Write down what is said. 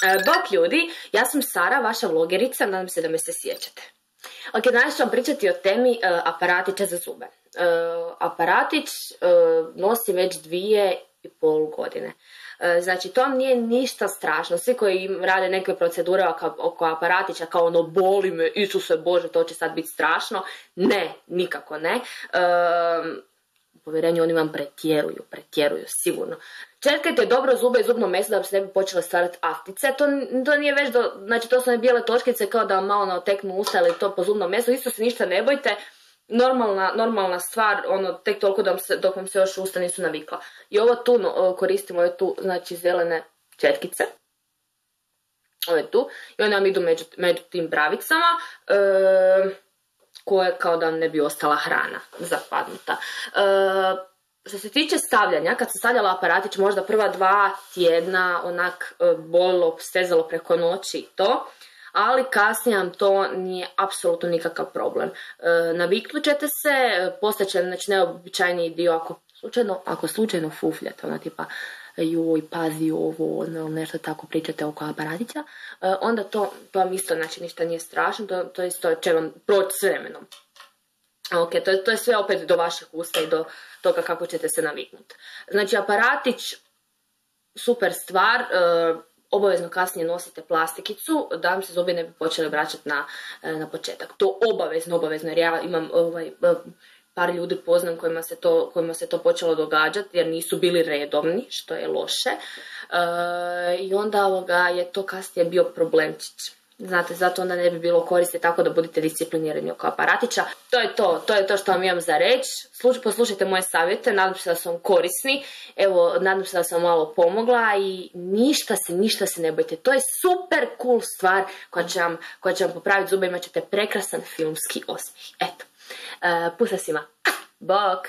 Bok ljudi, ja sam Sara, vaša vlogerica, nadam se da me se sjećate. Ok, danas ću vam pričati o temi aparatića za zube. Aparatić nosim već 2,5 godine. Znači, to nije ništa strašno. Svi koji rade neke procedure oko aparatića, kao ono, boli me, Isuse Bože, to će sad biti strašno. Ne, nikako ne. U povjerenju oni vam pretjeruju, sigurno. Četkajte dobro zube i zubno meso da bi se ne bi počele stvarati aftice. To nije već znači to su one bijele točkice kao da vam malo naoteknu usta ili to po zubnom mesu. Isto se ništa ne bojte. Normalna stvar, ono, tek toliko dok vam se još usta nisu navikla. I ovo tu koristim, ove tu, znači, zelene četkice. Ove tu. I one vam idu među tim bravicama. Koje kao da ne bi ostala hrana zapadnuta. Što se tiče stavljanja, kad sam stavljala aparatić, možda prva 2 tjedna onak bolilo, stezalo preko noći i to, ali kasnije vam to nije apsolutno nikakav problem. Naviknut ćete se, postaće znači neobičajniji dio ako slučajno fufljate, ona tipa joj, pazi ovo, nešto tako pričate oko aparatića, onda to vam isto, znači, ništa nije strašno, to isto će vam proći s vremenom. Ok, to je sve opet do vaših usta i do toga kako ćete se naviknuti. Znači, aparatić, super stvar, obavezno kasnije nosite plastikicu da vam se zubi ne bi počeli vraćati na početak. To obavezno, jer ja imam par ljudi poznam kojima se to počelo događati jer nisu bili redovni, što je loše. I onda je to kasnije bio problemčić. Znate, zato onda ne bi bilo koriste, tako da budite disciplinirani oko aparatića. To je to što vam imam za reći. Poslušajte moje savjete, nadam se da su vam korisni. Evo, nadam se da sam malo pomogla i ništa se ne bojte. To je super cool stvar koja će vam popraviti zube, imat ćete prekrasan filmski osmijeh. Eto, pusa svima. Bok!